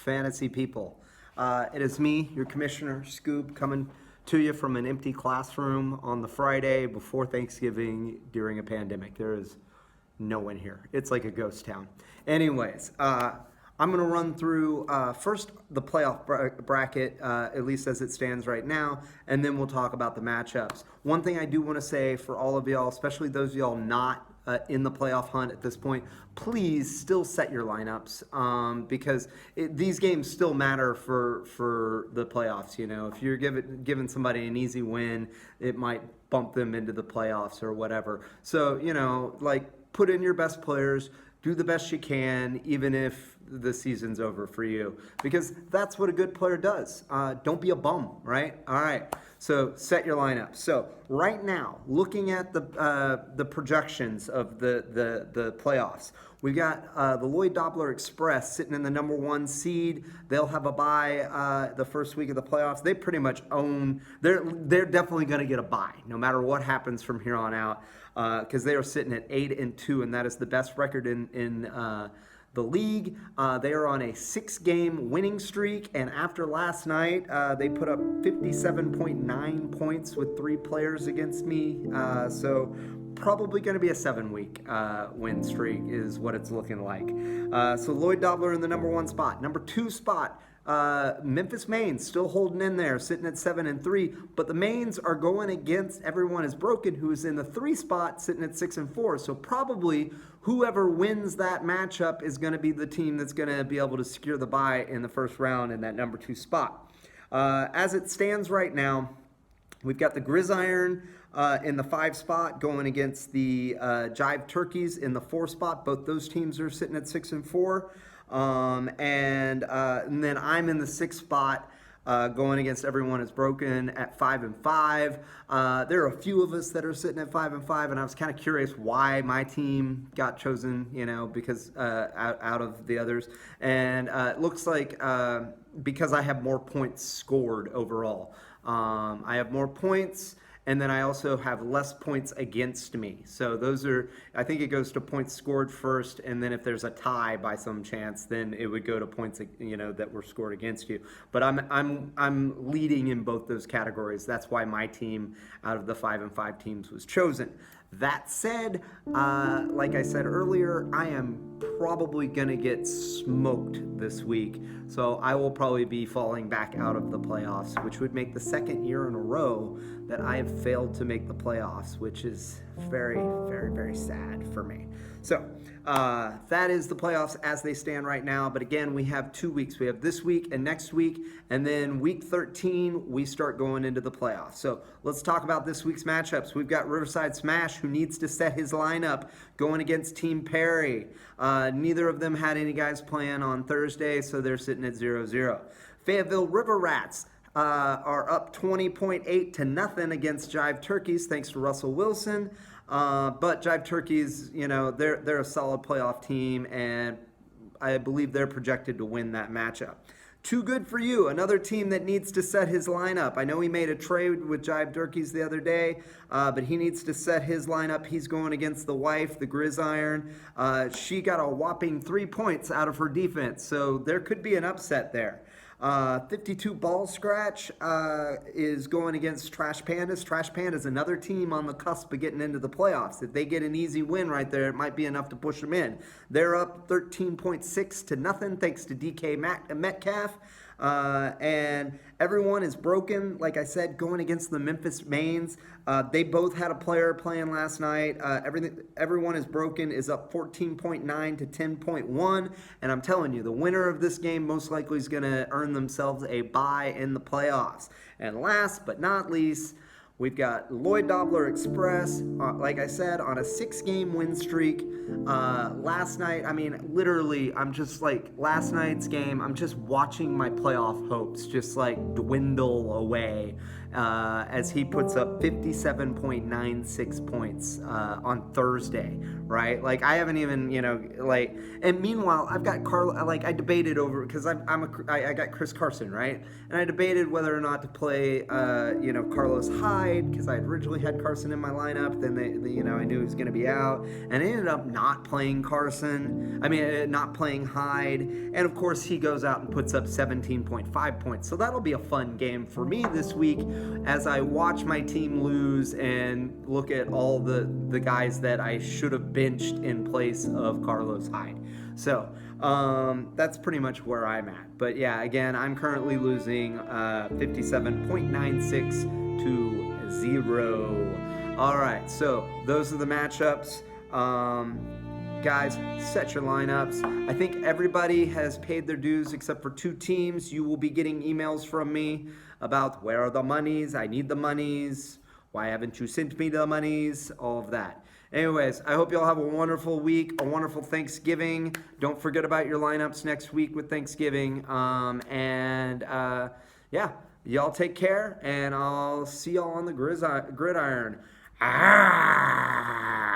fantasy people. It is me, your commissioner, Scoob, coming to you from an empty classroom on the Friday before Thanksgiving during a pandemic. There is no one here. It's like a ghost town. Anyways, I'm going to run through first the playoff bracket, at least as it stands right now, and then we'll talk about the matchups. One thing I do want to say for all of y'all, especially those of y'all not in the playoff hunt at this point, please still set your lineups because these games still matter for the playoffs. You know, if you're giving somebody an easy win, it might bump them into the playoffs or whatever. So, you know, like, put in your best players, do the best you can, even if the season's over for you, because that's what a good player does. Don't be a bum, right? All right. So set your lineup. So right now, looking at the projections of the playoffs, we've got the Lloyd Dobler Express sitting in the number 1 seed. They'll have a bye the first week of the playoffs. They pretty much own. They're definitely going to get a bye no matter what happens from here on out, because they are sitting at 8-2, and that is the best record in the league. They are on a 6-game winning streak, and after last night, they put up 57.9 points with 3 players against me. So probably going to be a 7-week win streak is what it's looking like. So Lloyd Dobler in the number 1 spot. Number 2 spot, Memphis Mains still holding in there, sitting at 7-3, but the Mains are going against Everyone Is Broken, who is in the 3 spot, sitting at 6-4. So probably whoever wins that matchup is going to be the team that's going to be able to secure the bye in the first round in that number 2 spot. As it stands right now, we've got the Gridiron in the 5 spot going against the Jive Turkeys in the 4 spot. Both those teams are sitting at 6-4. And then I'm in the 6th spot going against Everyone Is Broken at 5-5. There are a few of us that are sitting at 5-5, and I was kind of curious why my team got chosen, you know, because out of the others. And it looks like because I have more points scored overall. I have more points, and then I also have less points against me. So those are, I think it goes to points scored first, and then if there's a tie by some chance, then it would go to points, you know, that were scored against you. But I'm leading in both those categories. That's why my team out of the 5-5 teams was chosen. That said, like I said earlier, I am probably going to get smoked this week. So I will probably be falling back out of the playoffs, which would make the 2nd year in a row that I have failed to make the playoffs, which is very, very, very sad for me. So that is the playoffs as they stand right now. But again, we have 2 weeks. We have this week and next week. And then week 13, we start going into the playoffs. So let's talk about this week's matchups. We've got Riverside Smash, who needs to set his lineup, going against Team Perry. Neither of them had any guys playing on Thursday, so they're sitting at 0-0. Fayetteville River Rats are up 20.8-0 against Jive Turkeys, thanks to Russell Wilson. But Jive Turkeys, you know, they're a solid playoff team, and I believe they're projected to win that matchup. Too Good For You, another team that needs to set his lineup. I know he made a trade with Jive Turkeys the other day, but he needs to set his lineup. He's going against the wife, the Gridiron. She got a whopping 3 points out of her defense, so there could be an upset there. 52 Ball Scratch is going against Trash Pandas. Trash Pandas, another team on the cusp of getting into the playoffs. If they get an easy win right there, it might be enough to push them in. They're up 13.6-0 thanks to DK Metcalf. And Everyone Is Broken, like I said, going against the Memphis Mains. They both had a player playing last night. Everyone Is Broken is up 14.9-10.1, and I'm telling you, the winner of this game most likely is going to earn themselves a bye in the playoffs. And last but not least, we've got Lloyd Dobler Express, like I said, on a 6-game win streak. Last night, I mean, literally, I'm just like, last night's game, I'm just watching my playoff hopes just like dwindle away as he puts up 57.96 points on Thursday, right? Like, I haven't even, you know, like, and meanwhile, I've got I debated over, because I got Chris Carson, right? And I debated whether or not to play, you know, Carlos Hyde, because I had originally had Carson in my lineup, then I knew he was going to be out, and I ended up not playing not playing Hyde. And of course, he goes out and puts up 17.5 points. So that'll be a fun game for me this week as I watch my team lose and look at all the guys that I should have benched in place of Carlos Hyde. So that's pretty much where I'm at. But yeah, again, I'm currently losing 57.96 to 0. All right, so those are the matchups. Guys, set your lineups. I think everybody has paid their dues except for 2 teams. You will be getting emails from me about where are the monies, I need the monies, why haven't you sent me the monies, all of that. Anyways, I hope you all have a wonderful week, a wonderful Thanksgiving. Don't forget about your lineups next week with Thanksgiving. Yeah, y'all take care, and I'll see y'all on the gridiron. Ah!